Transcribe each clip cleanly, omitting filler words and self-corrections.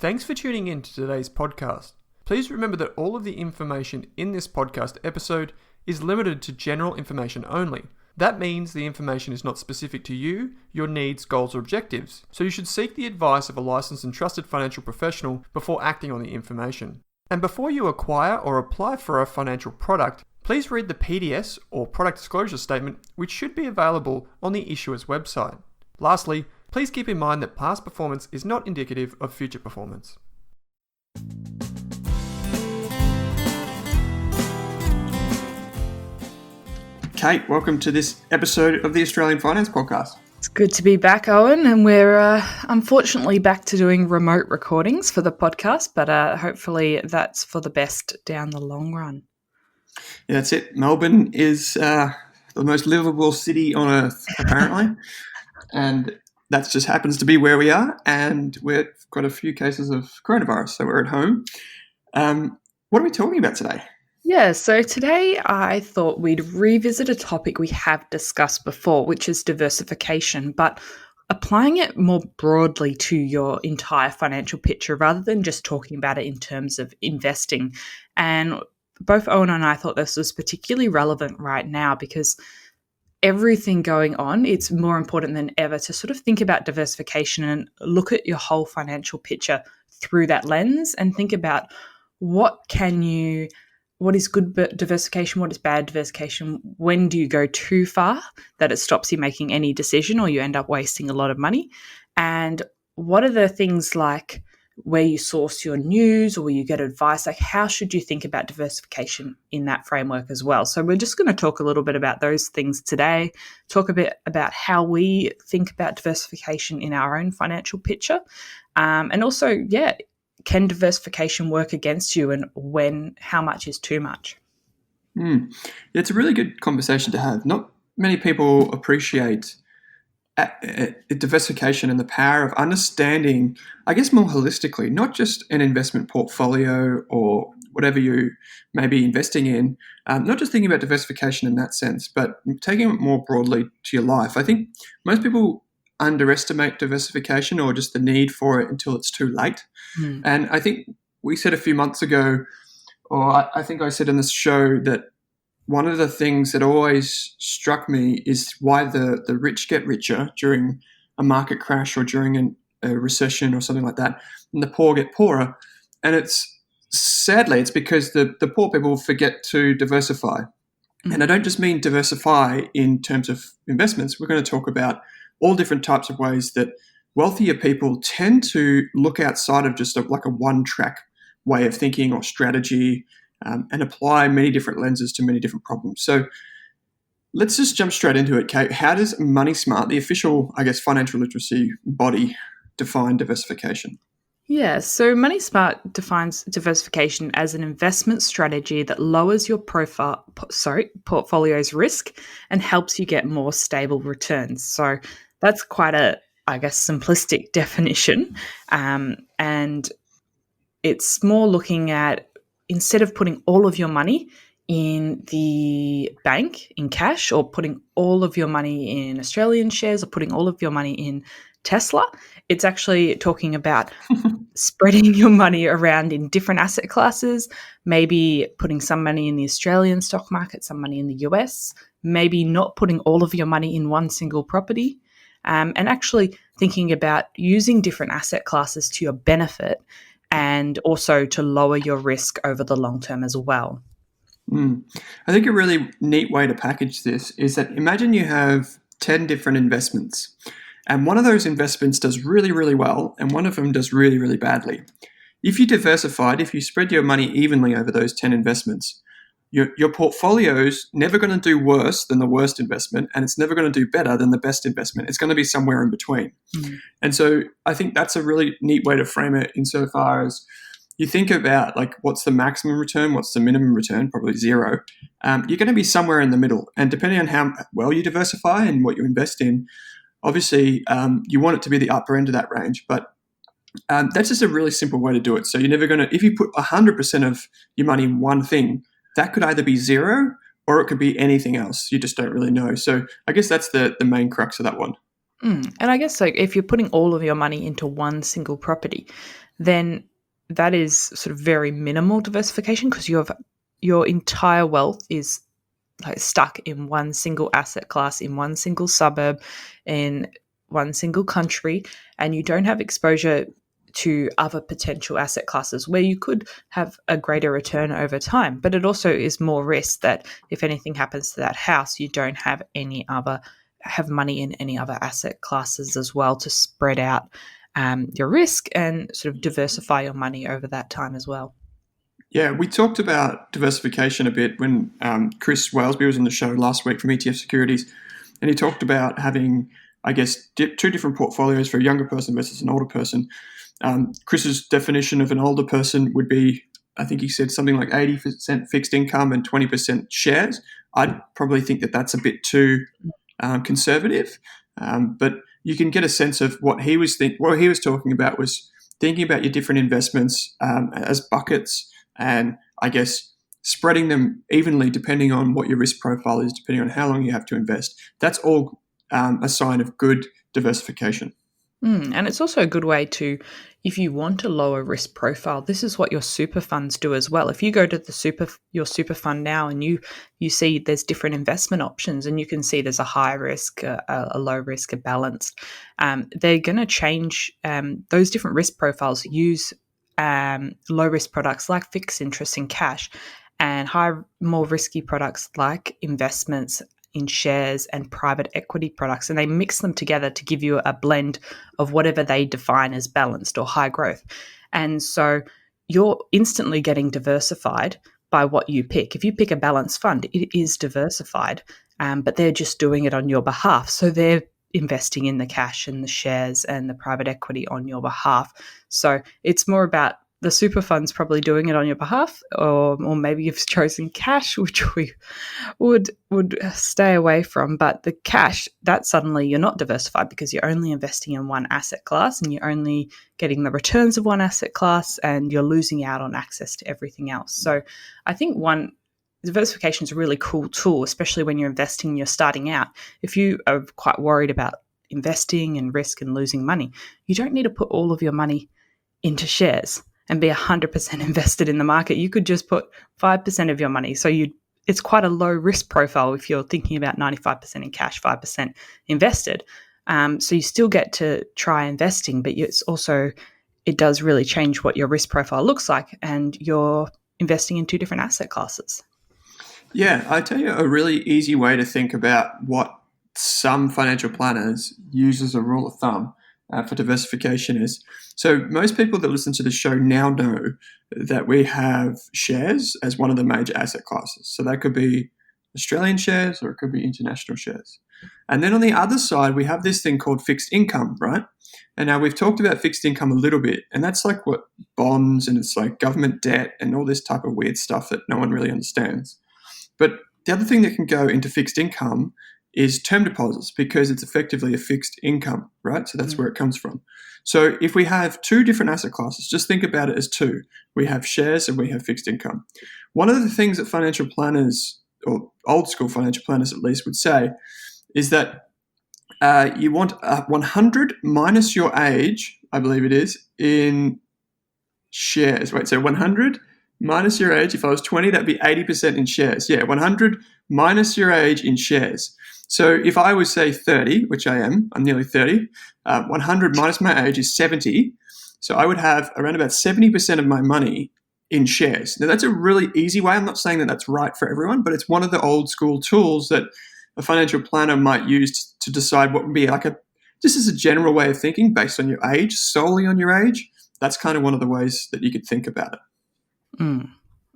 Thanks for tuning in to today's podcast. Please remember that all of the information in this podcast episode is limited to general information only. That means the information is not specific to you, your needs, goals, or objectives, so you should seek the advice of a licensed and trusted financial professional before acting on the information. And before you acquire or apply for a financial product, please read the PDS or product disclosure statement, which should be available on the issuer's website. Lastly, please keep in mind that past performance is not indicative of future performance. Kate, welcome to this episode of the Australian Finance Podcast. It's good to be back, Owen, and we're unfortunately back to doing remote recordings for the podcast, but hopefully that's for the best down the long run. Yeah, that's it. Melbourne is the most livable city on earth, apparently, and that just happens to be where we are, and we've got a few cases of coronavirus, so we're at home. What are we talking about today? Yeah, so today I thought we'd revisit a topic we have discussed before, which is diversification, but applying it more broadly to your entire financial picture rather than just talking about it in terms of investing. And both Owen and I thought this was particularly relevant right now because everything going on, it's more important than ever to sort of think about diversification and look at your whole financial picture through that lens and think about what is good diversification, what is bad diversification, when do you go too far that it stops you making any decision or you end up wasting a lot of money, and what are the things like where you source your news or where you get advice, like how should you think about diversification in that framework as well. So we're just going to talk a little bit about those things today, talk a bit about how we think about diversification in our own financial picture, and also, can diversification work against you, and how much is too much? It's a really good conversation to have. Not many people appreciate diversification and the power of understanding, I guess, more holistically, not just an investment portfolio or whatever you may be investing in, not just thinking about diversification in that sense, but taking it more broadly to your life. I think most people underestimate diversification or just the need for it until it's too late. And I think we said a few months ago, or I think I said in this show, that one of the things that always struck me is why the rich get richer during a market crash or during a recession or something like that, and the poor get poorer. And sadly, it's because the poor people forget to diversify. And I don't just mean diversify in terms of investments. We're going to talk about all different types of ways that wealthier people tend to look outside of just like a one-track way of thinking or strategy, and apply many different lenses to many different problems. So let's just jump straight into it, Kate. How does MoneySmart, the official, I guess, financial literacy body, define diversification? Yeah, so MoneySmart defines diversification as an investment strategy that lowers your portfolio's risk and helps you get more stable returns. So that's quite a, I guess, simplistic definition. And it's more looking at, instead of putting all of your money in the bank in cash, or putting all of your money in Australian shares, or putting all of your money in Tesla, it's actually talking about spreading your money around in different asset classes, maybe putting some money in the Australian stock market, some money in the US, maybe not putting all of your money in one single property, and actually thinking about using different asset classes to your benefit and also to lower your risk over the long term as well. I think a really neat way to package this is that imagine you have 10 different investments, and one of those investments does really, really well, and one of them does really, really badly. If you diversified, if you spread your money evenly over those 10 investments, your portfolio's never going to do worse than the worst investment, and it's never going to do better than the best investment. It's going to be somewhere in between. And so I think that's a really neat way to frame it, insofar as you think about, like, what's the maximum return, what's the minimum return, probably zero. You're going to be somewhere in the middle. And depending on how well you diversify and what you invest in, obviously you want it to be the upper end of that range. But that's just a really simple way to do it. So you're never going to, if you put 100% of your money in one thing, that could either be zero or it could be anything else. You just don't really know. So I guess that's the main crux of that one. And I guess, like, if you're putting all of your money into one single property, then that is sort of very minimal diversification because your entire wealth is like stuck in one single asset class, in one single suburb, in one single country, and you don't have exposure to other potential asset classes where you could have a greater return over time. But it also is more risk that if anything happens to that house, you don't have money in any other asset classes as well to spread out your risk and sort of diversify your money over that time as well. Yeah, we talked about diversification a bit when Chris Wellesby was on the show last week from ETF Securities, and he talked about having, I guess, two different portfolios for a younger person versus an older person. Chris's definition of an older person would be, I think he said something like 80% fixed income and 20% shares. I'd probably think that that's a bit too conservative, but you can get a sense of what he was what he was talking about was thinking about your different investments as buckets, and I guess spreading them evenly depending on what your risk profile is, depending on how long you have to invest. That's all a sign of good diversification. And it's also a good way to, if you want a lower risk profile, this is what your super funds do as well. If you go to your super fund now and you see there's different investment options, and you can see there's a high risk, a low risk, a balanced, they're going to change those different risk profiles. Use low risk products like fixed interest in cash, and more risky products like investments in shares and private equity products, and they mix them together to give you a blend of whatever they define as balanced or high growth. And so you're instantly getting diversified by what you pick. If you pick a balanced fund, it is diversified, but they're just doing it on your behalf. So they're investing in the cash and the shares and the private equity on your behalf. So it's more about the super fund's probably doing it on your behalf, or maybe you've chosen cash, which we would stay away from. But the cash, that suddenly you're not diversified because you're only investing in one asset class, and you're only getting the returns of one asset class, and you're losing out on access to everything else. So I think diversification is a really cool tool, especially when you're investing and you're starting out. If you are quite worried about investing and risk and losing money, you don't need to put all of your money into shares and be 100% invested in the market. You could just put 5% of your money. So it's quite a low risk profile if you're thinking about 95% in cash, 5% invested. So you still get to try investing, but it does really change what your risk profile looks like, and you're investing in two different asset classes. Yeah, I tell you a really easy way to think about what some financial planners use as a rule of thumb for diversification is, so most people that listen to the show now know that we have shares as one of the major asset classes. So that could be Australian shares or it could be international shares. And then on the other side, we have this thing called fixed income, right? And now we've talked about fixed income a little bit, and that's like what bonds and it's like government debt and all this type of weird stuff that no one really understands. But the other thing that can go into fixed income is term deposits, because it's effectively a fixed income, right? So that's where it comes from. So if we have two different asset classes, just think about it as two. We have shares and we have fixed income. One of the things that financial planners, or old school financial planners at least, would say is that you want 100 minus your age, I believe it is, in shares. Wait, so 100 minus your age, if I was 20, that'd be 80% in shares. Yeah, 100 minus your age in shares. So if I was, say, 30, which I am, I'm nearly 30, 100 minus my age is 70. So I would have around about 70% of my money in shares. Now, that's a really easy way. I'm not saying that that's right for everyone, but it's one of the old school tools that a financial planner might use to decide what would be just as a general way of thinking based on your age, solely on your age. That's kind of one of the ways that you could think about it.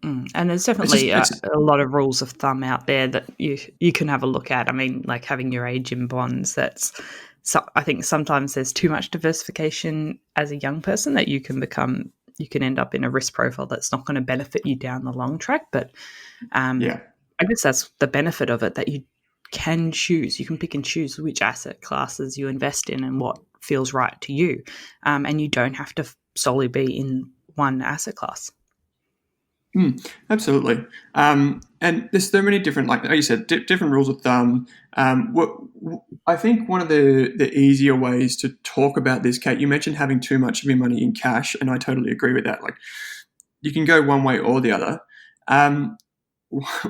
And there's definitely a lot of rules of thumb out there that you can have a look at. I mean, like having your age in bonds, I think sometimes there's too much diversification as a young person that you can end up in a risk profile that's not going to benefit you down the long track. But I guess that's the benefit of it, that you can pick and choose which asset classes you invest in and what feels right to you. And you don't have to solely be in one asset class. Absolutely. And there's so many different, like you said, different rules of thumb. I think one of the easier ways to talk about this, Kate, you mentioned having too much of your money in cash, and I totally agree with that. Like, you can go one way or the other. Um,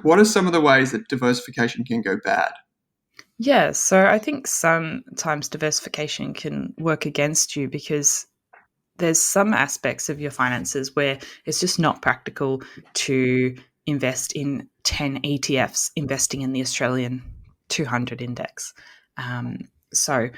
what are some of the ways that diversification can go bad? Yeah, so I think sometimes diversification can work against you because there's some aspects of your finances where it's just not practical to invest in 10 ETFs, investing in the Australian 200 index. Um, so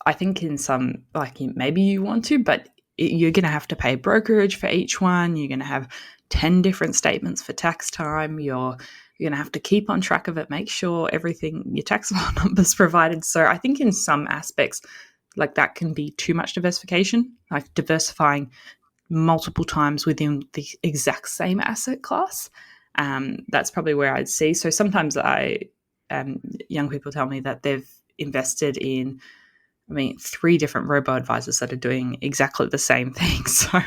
I think in some, like maybe you want to, but you're going to have to pay brokerage for each one. You're going to have 10 different statements for tax time. You're going to have to keep on track of it, make sure everything, your taxable numbers provided. So I think in some aspects, like that can be too much diversification, like diversifying multiple times within the exact same asset class. That's probably where I'd see. So sometimes young people tell me that they've invested in, I mean, 3 different robo advisors that are doing exactly the same thing. So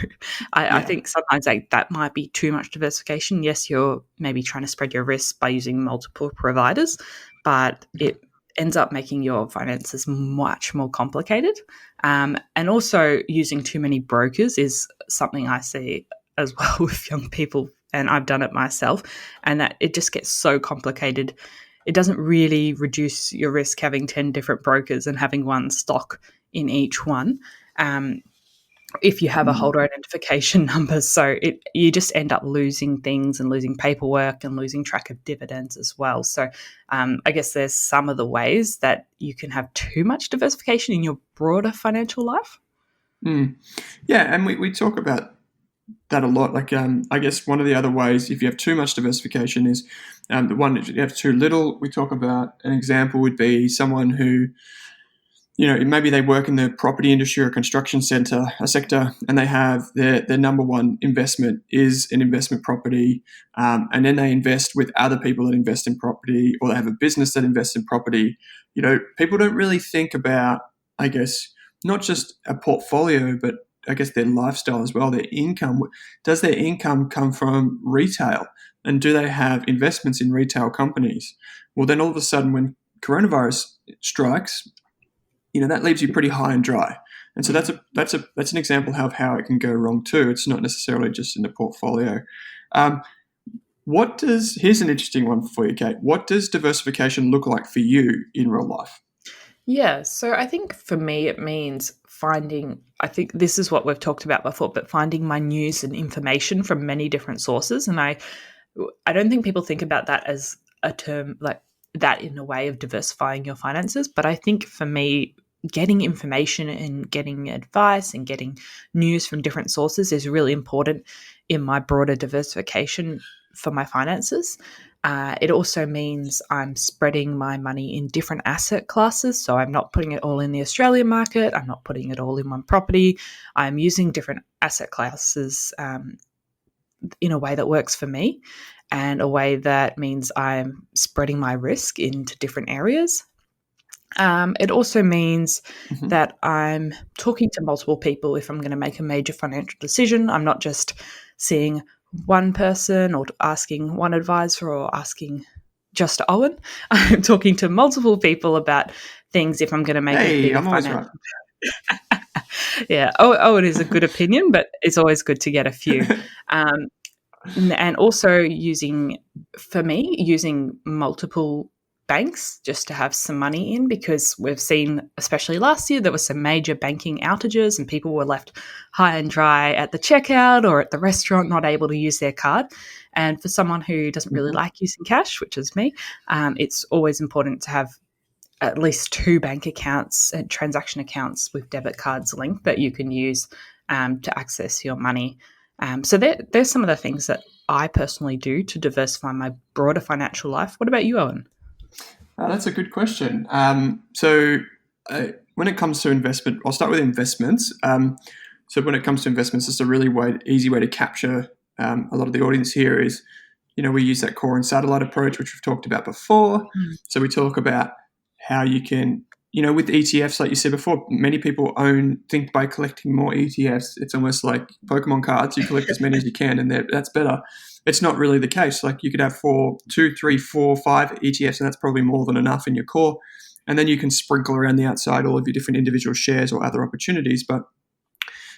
I Yeah. think sometimes like that might be too much diversification. Yes, you're maybe trying to spread your risk by using multiple providers, but it ends up making your finances much more complicated. And also using too many brokers is something I see as well with young people, and I've done it myself, and that it just gets so complicated. It doesn't really reduce your risk having 10 different brokers and having one stock in each one. Um, if you have a Mm. holder identification number. So you just end up losing things and losing paperwork and losing track of dividends as well. So I guess there's some of the ways that you can have too much diversification in your broader financial life. Mm. Yeah, and we talk about that a lot. Like, I guess one of the other ways, if you have too much diversification, is the one if you have too little. We talk about an example would be someone who, maybe they work in the property industry or construction sector, and they have their number one investment is an investment property, and then they invest with other people that invest in property, or they have a business that invests in property. People don't really think about, I guess, not just a portfolio, but I guess their lifestyle as well, their income. Does their income come from retail? And do they have investments in retail companies? Well, then all of a sudden, when coronavirus strikes, that leaves you pretty high and dry. And so that's an example of how it can go wrong too. It's not necessarily just in the portfolio. Um, here's an interesting one for you, Kate. What does diversification look like for you in real life? Yeah, so I think for me it means I think this is what we've talked about before, but finding my news and information from many different sources. And I don't think people think about that as a term like that in a way of diversifying your finances. But I think for me, getting information and getting advice and getting news from different sources is really important in my broader diversification for my finances. It also means I'm spreading my money in different asset classes. So I'm not putting it all in the Australian market. I'm not putting it all in one property. I'm using different asset classes in a way that works for me and a way that means I'm spreading my risk into different areas. It also means Mm-hmm. that I'm talking to multiple people if I'm going to make a major financial decision. I'm not just seeing one person or asking one advisor or asking just Owen. I'm talking to multiple people about things if I'm going to make a Hey, bigger I'm always right. financial. Yeah, Owen is a good opinion, but it's always good to get a few. Um, and also using multiple banks just to have some money in, because we've seen, especially last year, there were some major banking outages and people were left high and dry at the checkout or at the restaurant, not able to use their card. And for someone who doesn't really Mm-hmm. like using cash, which is me, it's always important to have at least 2 bank accounts and transaction accounts with debit cards linked that you can use to access your money. So there's some of the things that I personally do to diversify my broader financial life. What about you, Owen? That's a good question. When it comes to investment, I'll start with investments. So when it comes to investments, it's a really easy way to capture a lot of the audience here is, we use that core and satellite approach, which we've talked about before. Mm. So we talk about how you can with ETFs, like you said before, many people think by collecting more ETFs, it's almost like Pokemon cards. You collect as many as you can, and that's better. It's not really the case. Like you could have 2, 3, 4, 5 ETFs, and that's probably more than enough in your core. And then you can sprinkle around the outside all of your different individual shares or other opportunities. But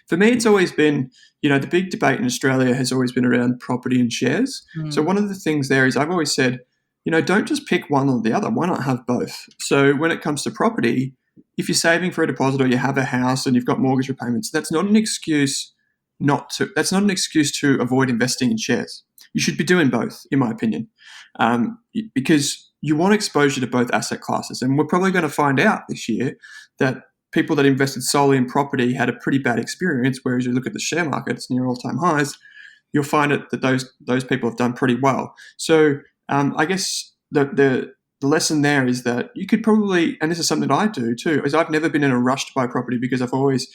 for me, it's always been, the big debate in Australia has always been around property and shares. So one of the things there is I've always said, don't just pick one or the other. Why not have both? So when it comes to property, if you're saving for a deposit or you have a house and you've got mortgage repayments, that's not an excuse to avoid investing in shares. You should be doing both, in my opinion, because you want exposure to both asset classes. And we're probably going to find out this year that people that invested solely in property had a pretty bad experience, whereas you look at the share market, it's near all-time highs, you'll find that those people have done pretty well. So I guess the lesson there is that you could probably, and this is something that I do too, is I've never been in a rush to buy property because I've always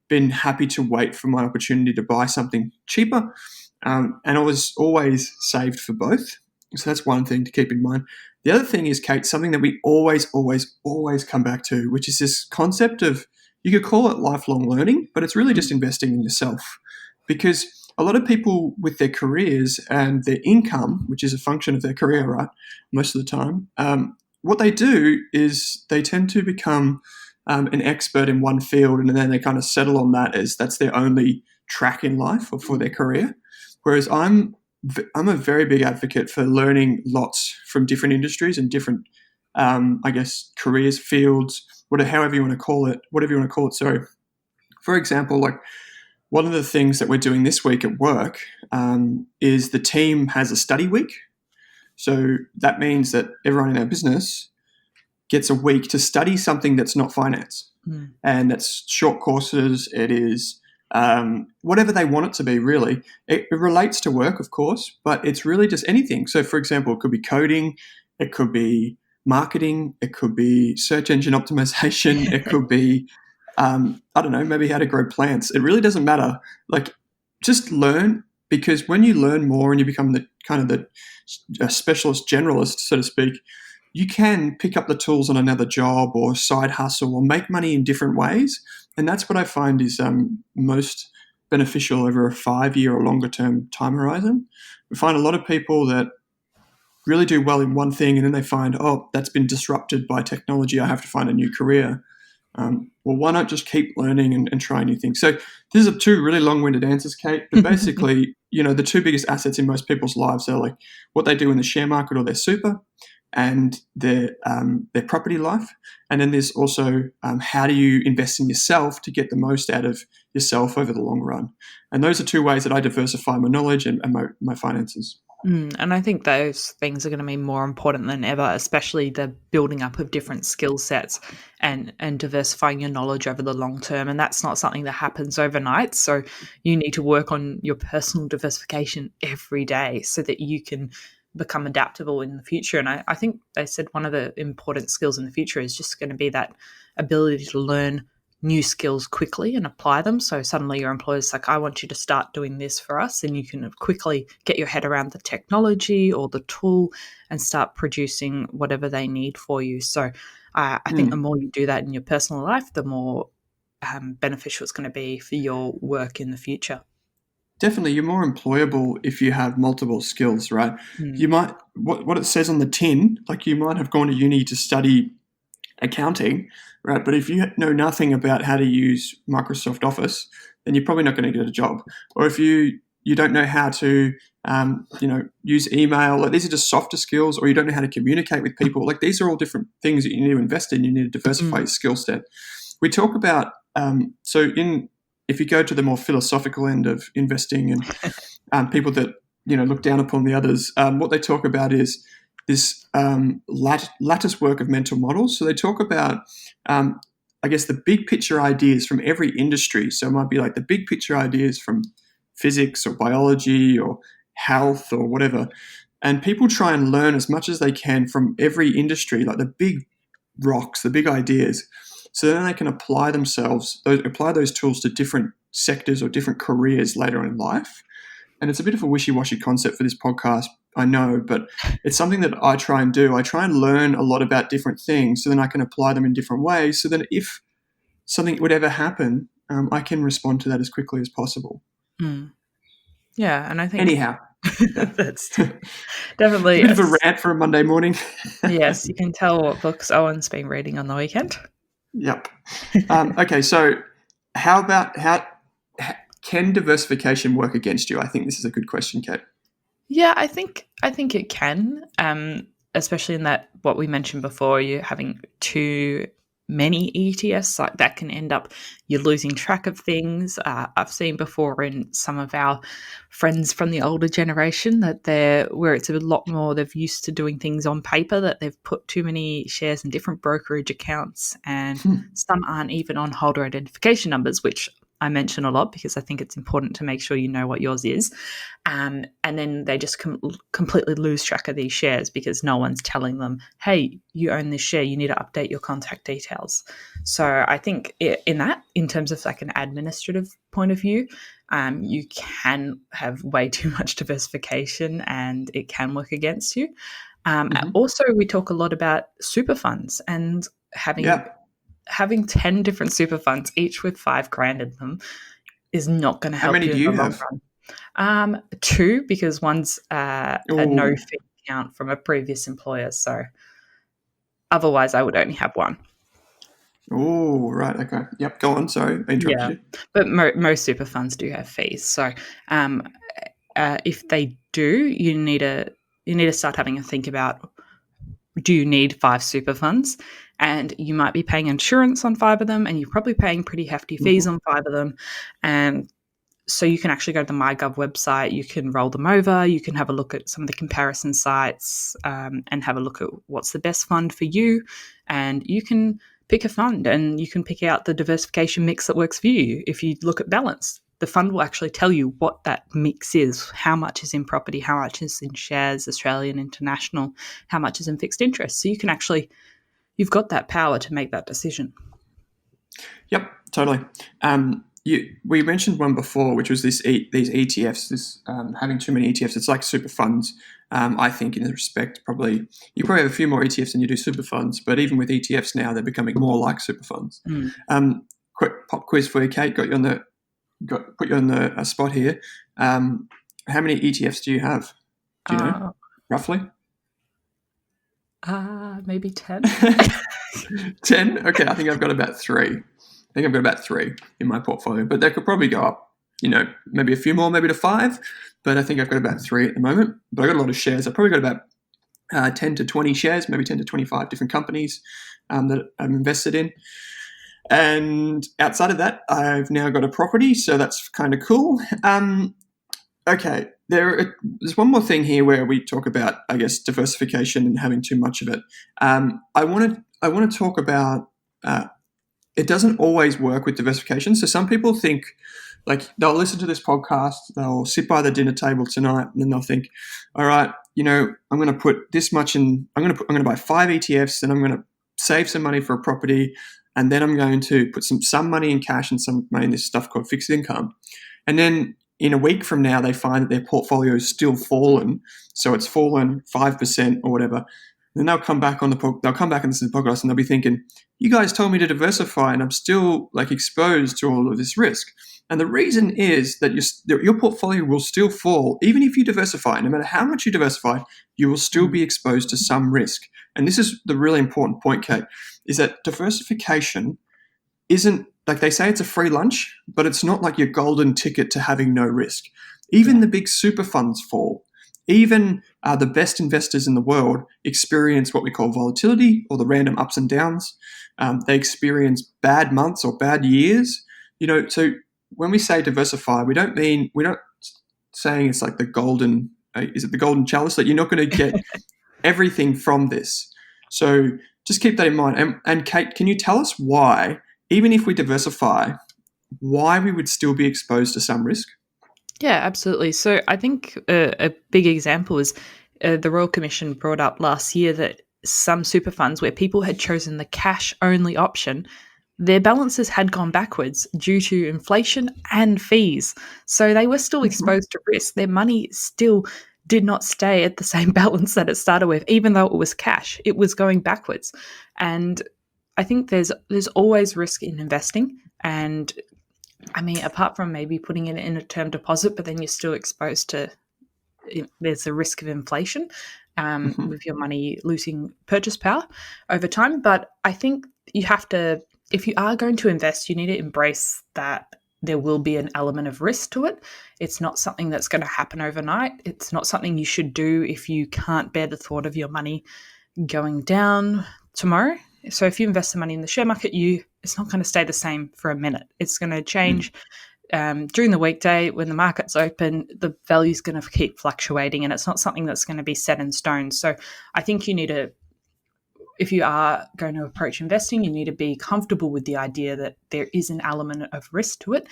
been happy to wait for my opportunity to buy something cheaper, and I was always saved for both. So that's one thing to keep in mind. The other thing is, Kate, something that we always come back to, which is this concept of, you could call it lifelong learning, but it's really just investing in yourself. Because a lot of people with their careers and their income, which is a function of their career, right, most of the time, what they do is they tend to become an expert in one field, and then they kind of settle on that as that's their only track in life or for their career. Whereas I'm a very big advocate for learning lots from different industries and different, careers, fields, however you want to call it. So, for example, like one of the things that we're doing this week at work is the team has a study week. So that means that everyone in our business gets a week to study something that's not finance. And that's short courses. It is whatever they want it to be, really. It relates to work, of course, but it's really just anything. So, for example, it could be coding, it could be marketing, it could be search engine optimization, it could be, maybe how to grow plants. It really doesn't matter. Like, just learn, because when you learn more and you become the specialist generalist, so to speak, you can pick up the tools on another job or side hustle or make money in different ways. And that's what I find is most beneficial over a 5-year or longer term time horizon. We find a lot of people that really do well in one thing and then they find, that's been disrupted by technology. I have to find a new career. Well, why not just keep learning and try new things? So these are 2 really long-winded answers, Kate. But basically, the 2 biggest assets in most people's lives are like what they do in the share market or their super, and their property life. And then there's also how do you invest in yourself to get the most out of yourself over the long run. And those are 2 ways that I diversify my knowledge and my finances. And I think those things are going to be more important than ever, especially the building up of different skill sets and diversifying your knowledge over the long term. And that's not something that happens overnight. So you need to work on your personal diversification every day so that you can become adaptable in the future. And I think they said one of the important skills in the future is just going to be that ability to learn new skills quickly and apply them. So suddenly your employer's like, I want you to start doing this for us, and you can quickly get your head around the technology or the tool and start producing whatever they need for you. So I think the more you do that in your personal life, the more beneficial it's going to be for your work in the future. Definitely, you're more employable if you have multiple skills, right? You might, what it says on the tin, like you might have gone to uni to study accounting, right? But if you know nothing about how to use Microsoft Office, then you're probably not going to get a job. Or if you don't know how to, use email, like these are just softer skills, or you don't know how to communicate with people. Like these are all different things that you need to invest in. You need to diversify your skill set. We talk about, if you go to the more philosophical end of investing and people that, look down upon the others, what they talk about is this lattice work of mental models. So they talk about, the big picture ideas from every industry. So it might be like the big picture ideas from physics or biology or health or whatever. And people try and learn as much as they can from every industry, like the big rocks, the big ideas. So then they can apply those tools to different sectors or different careers later in life. and it's a bit of a wishy-washy concept for this podcast, I know, but it's something that I try and do. I try and learn a lot about different things so then I can apply them in different ways so that if something would ever happen, I can respond to that as quickly as possible. Mm. Yeah, and I think anyhow, that's definitely a bit of a rant for a Monday morning. Yes, you can tell what books Owen's been reading on the weekend. Yep. Okay, so how can diversification work against you? I think this is a good question, Kate. Yeah, I think it can, especially in that what we mentioned before, you're having too many ETFs, like that can end up you're losing track of things. I've seen before in some of our friends from the older generation that where it's a lot more they've used to doing things on paper, that they've put too many shares in different brokerage accounts, and some aren't even on holder identification numbers, which I mention a lot because I think it's important to make sure you know what yours is. And then they just completely lose track of these shares because no one's telling them, hey, you own this share, you need to update your contact details. So I think in terms of like an administrative point of view, you can have way too much diversification and it can work against you. Also, we talk a lot about super funds and having 10 different super funds, each with $5,000 in them, is not going to help you in the long run. 2, because one's a no fee account from a previous employer. So otherwise, I would only have 1. Oh, right. Okay. Yep. Go on. Sorry, I interrupted you. But most super funds do have fees. So if they do, you need to start having a think about, do you need 5 super funds? And you might be paying insurance on 5 of them, and you're probably paying pretty hefty fees on 5 of them. And so you can actually go to the MyGov website, you can roll them over, you can have a look at some of the comparison sites, and have a look at what's the best fund for you. And you can pick a fund and you can pick out the diversification mix that works for you. If you look at balance, the fund will actually tell you what that mix is, how much is in property, how much is in shares, Australian, international, how much is in fixed interest. So you can actually, you've got that power to make that decision. Yep, totally. We mentioned one before, which was these ETFs, having too many ETFs. It's like super funds. I think in this respect, you probably have a few more ETFs than you do super funds, but even with ETFs now, they're becoming more like super funds. Quick pop quiz for you, Kate. Put you on the spot here. How many ETFs do you have? Do you know roughly? Maybe 10. 10? Okay, I think I've got about 3. In my portfolio, but that could probably go up, maybe a few more, maybe to 5, but I think I've got about 3 at the moment. But I've got a lot of shares. I've probably got about 10 to 20 shares, maybe 10 to 25 different companies that I'm invested in. And outside of that, I've now got a property, so that's kind of cool. Okay, there's one more thing here where we talk about, I guess, diversification and having too much of it. I want to talk about it doesn't always work with diversification. So some people think, like, they'll listen to this podcast, they'll sit by the dinner table tonight, and then they'll think, all right, I'm going to put this much in. I'm going to buy 5 ETFs, and I'm going to save some money for a property, and then I'm going to put some money in cash and some money in this stuff called fixed income. And then in a week from now, they find that their portfolio is still fallen, so it's fallen 5% or whatever. Then they'll come back and listen to the podcast, and they'll be thinking, you guys told me to diversify and I'm still exposed to all of this risk. And the reason is that your portfolio will still fall. Even if you diversify, no matter how much you diversify, you will still be exposed to some risk. And this is the really important point, Kate, is that diversification isn't, like they say it's a free lunch, but it's not like your golden ticket to having no risk. Even the big super funds fall. Even the best investors in the world experience what we call volatility, or the random ups and downs. They experience bad months or bad years. So when we say diversify, we're not saying it's like the golden chalice, that you're not going to get everything from this. So just keep that in mind. And Kate, can you tell us why, even if we diversify, why we would still be exposed to some risk? Yeah, absolutely. So I think a big example is the Royal Commission brought up last year that some super funds where people had chosen the cash-only option their balances had gone backwards due to inflation and fees. So they were still Mhm. exposed to risk. Their money still did not stay at the same balance that it started with, even though it was cash. It was going backwards. And I think there's always risk in investing. And I mean, apart from maybe putting it in a term deposit, but then you're still exposed to there's a risk of inflation Mhm. with your money losing purchase power over time. But I think you have to, if you are going to invest, you need to embrace that there will be an element of risk to it. It's not something that's going to happen overnight. It's not something you should do if you can't bear the thought of your money going down tomorrow. So if you invest the money in the share market, it's not going to stay the same for a minute. It's going to Mm. change during the weekday when the market's open. The value is going to keep fluctuating, and it's not something that's going to be set in stone. So I think you need to, if you are going to approach investing, you need to be comfortable with the idea that there is an element of risk to it.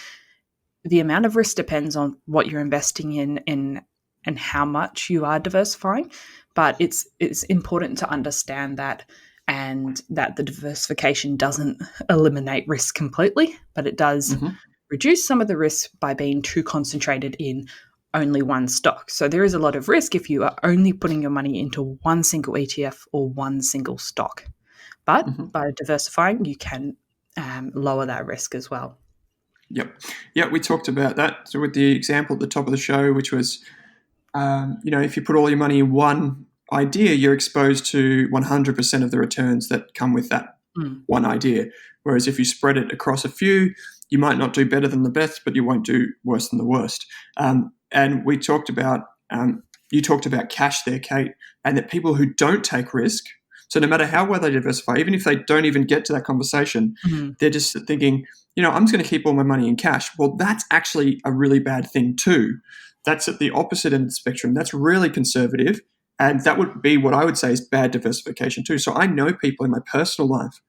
The amount of risk depends on what you're investing in and how much you are diversifying, but it's important to understand that, and that the diversification doesn't eliminate risk completely, but it does Mhm. reduce some of the risk by being too concentrated in only one stock. So there is a lot of risk if you are only putting your money into one single ETF or one single stock. But Mhm. by diversifying, you can lower that risk as well. Yep. Yeah, we talked about that. So with the example at the top of the show, which was, if you put all your money in one idea, you're exposed to 100% of the returns that come with that Mm. one idea. Whereas if you spread it across a few, you might not do better than the best, but you won't do worse than the worst. And we talked about, you talked about cash there, Kate, and that people who don't take risk, so no matter how well they diversify, even if they don't even get to that conversation, Mm. they're just thinking, I'm just going to keep all my money in cash. Well, that's actually a really bad thing too. That's at the opposite end of the spectrum. That's really conservative. And that would be what I would say is bad diversification too. So I know people in my personal life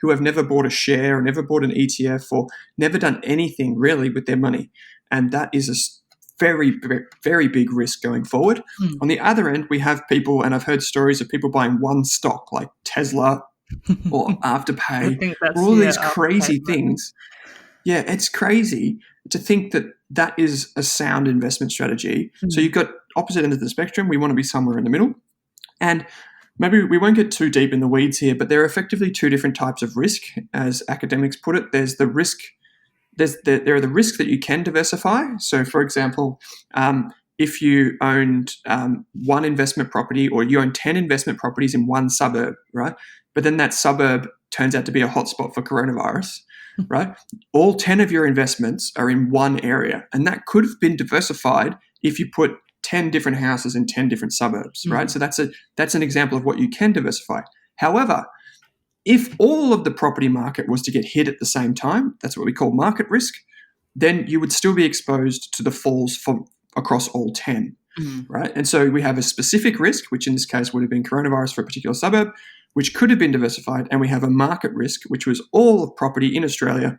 who have never bought a share or never bought an ETF or never done anything really with their money. And that is a very, very big risk going forward. Mm. On the other end, we have people, and I've heard stories of people buying one stock like Tesla or I Afterpay think or that's all yeah, these after crazy things. Yeah, it's crazy to think that that is a sound investment strategy. So Mm. you've got opposite end of the spectrum. We want to be somewhere in the middle. And maybe we won't get too deep in the weeds here, but there are effectively two different types of risk, as academics put it. There's the risk. There are the risks that you can diversify. So, for example, if you owned one investment property, or you own 10 investment properties in one suburb, right? But then that suburb turns out to be a hotspot for coronavirus, right? All 10 of your investments are in one area, and that could have been diversified if you put 10 different houses in 10 different suburbs, right? Mm. So that's an example of what you can diversify. However, if all of the property market was to get hit at the same time, that's what we call market risk, then you would still be exposed to the falls from across all 10, Mm. right? And so we have a specific risk, which in this case would have been coronavirus for a particular suburb, which could have been diversified. And we have a market risk, which was all of property in Australia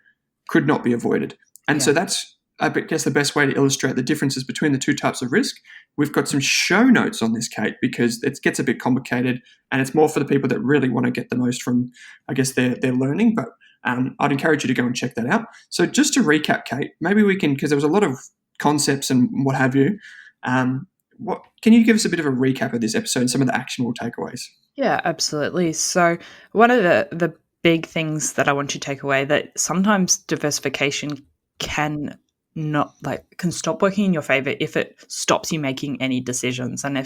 could not be avoided. And so Yeah. that's, I guess, the best way to illustrate the differences between the two types of risk. We've got some show notes on this, Kate, because it gets a bit complicated, and it's more for the people that really want to get the most from, I guess, their learning. But I'd encourage you to go and check that out. So just to recap, Kate, maybe we can, because there was a lot of concepts and what have you. What can you give us a bit of a recap of this episode and some of the actionable takeaways? Yeah, absolutely. So one of the big things that I want you to take away, that sometimes diversification can not can stop working in your favor if it stops you making any decisions, and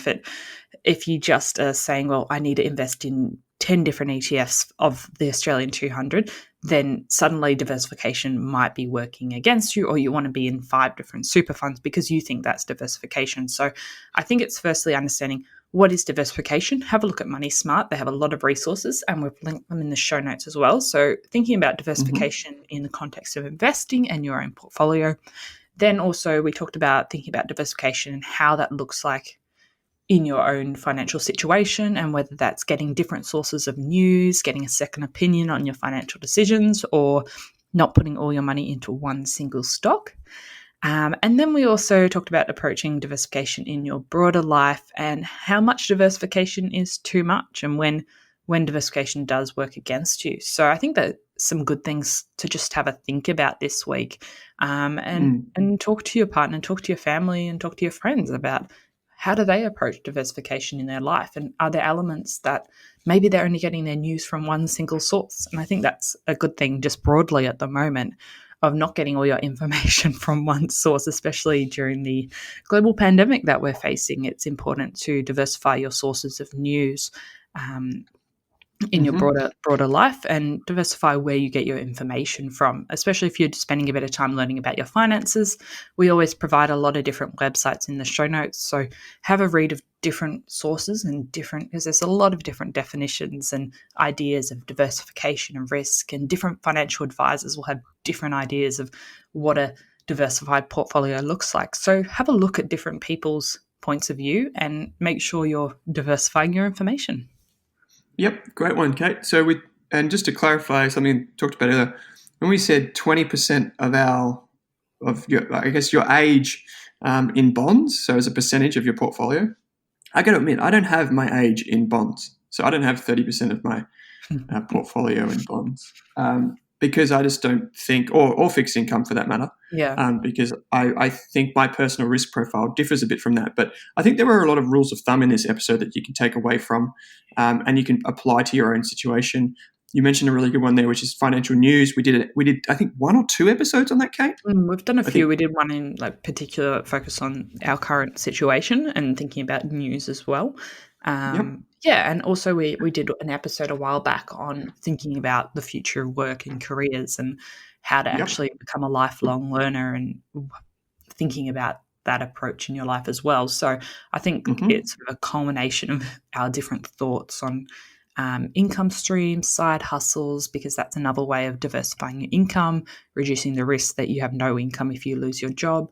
if you just are saying, well, I need to invest in 10 different ETFs of the Australian 200, then suddenly diversification might be working against you, or you want to be in 5 different super funds because you think that's diversification. So I think it's firstly understanding what is diversification. Have a look at Money Smart. They have a lot of resources, and we've linked them in the show notes as well. So thinking about Mm-hmm. diversification in the context of investing and your own portfolio. Then also we talked about thinking about diversification and how that looks like in your own financial situation, and whether that's getting different sources of news, getting a second opinion on your financial decisions, or not putting all your money into one single stock. And then we also talked about approaching diversification in your broader life and how much diversification is too much, and when diversification does work against you. So I think that some good things to just have a think about this week, Mm. and talk to your partner, talk to your family, and talk to your friends about how do they approach diversification in their life, and are there elements that maybe they're only getting their news from one single source. And I think that's a good thing just broadly at the moment, of not getting all your information from one source, especially during the global pandemic that we're facing. It's important to diversify your sources of news in your broader life, and diversify where you get your information from, especially if you're spending a bit of time learning about your finances. We always provide a lot of different websites in the show notes, so have a read of different sources and different, because there's a lot of different definitions and ideas of diversification and risk, and different financial advisors will have different ideas of what a diversified portfolio looks like. So have a look at different people's points of view and make sure you're diversifying your information. Yep, great one, Kate. And just to clarify something we talked about earlier, when we said 20% of your age in bonds, so as a percentage of your portfolio, I got to admit, I don't have my age in bonds, so I don't have 30% of my portfolio in bonds, because I just don't think, or fixed income for that matter. Yeah. Because I think my personal risk profile differs a bit from that. But I think there were a lot of rules of thumb in this episode that you can take away from, and you can apply to your own situation. You mentioned a really good one there, which is financial news. We did I think 1 or 2 episodes on that, Kate. We've done a few. We did one in particular focus on our current situation and thinking about news as well. Yeah, and also we did an episode a while back on thinking about the future of work and careers, and how to actually become a lifelong learner, and thinking about that approach in your life as well. So I think it's a culmination of our different thoughts on income streams, side hustles, because that's another way of diversifying your income, reducing the risk that you have no income if you lose your job,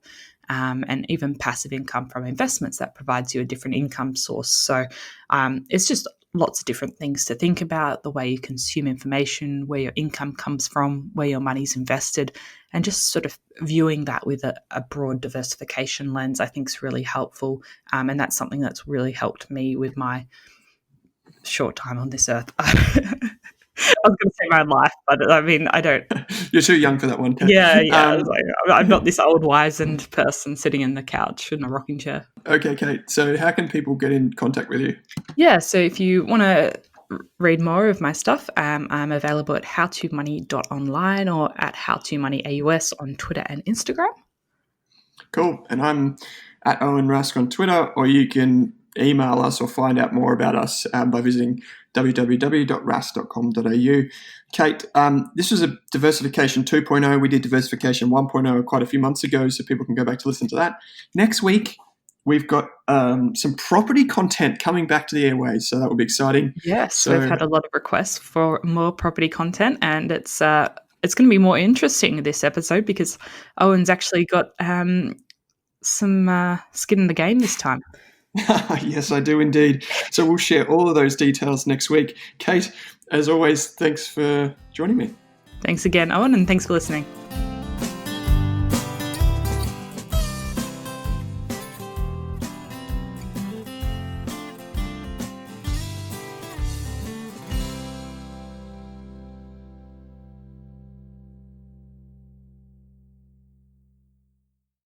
and even passive income from investments that provides you a different income source. So it's just lots of different things to think about, the way you consume information, where your income comes from, where your money's invested, and just sort of viewing that with a broad diversification lens, I think is really helpful. And that's something that's really helped me with my short time on this earth. I was going to say my life, but I mean, I don't. You're too young for that one, Kate. Yeah. I'm not this old wizened person sitting in the couch in a rocking chair. Okay, Kate. So how can people get in contact with you? Yeah, so if you want to read more of my stuff, I'm available at howtomoney.online or at howtomoneyAUS on Twitter and Instagram. Cool. And I'm at Owen Rask on Twitter, or you can email us or find out more about us by visiting www.rask.com.au. Kate, this was a Diversification 2.0. We did Diversification 1.0 quite a few months ago, so people can go back to listen to that. Next week, we've got some property content coming back to the airways, so that will be exciting. Yes, we've had a lot of requests for more property content, and it's going to be more interesting this episode because Owen's actually got some skin in the game this time. Yes, I do indeed. So we'll share all of those details next week. Kate, as always, thanks for joining me. Thanks again, Owen, and thanks for listening.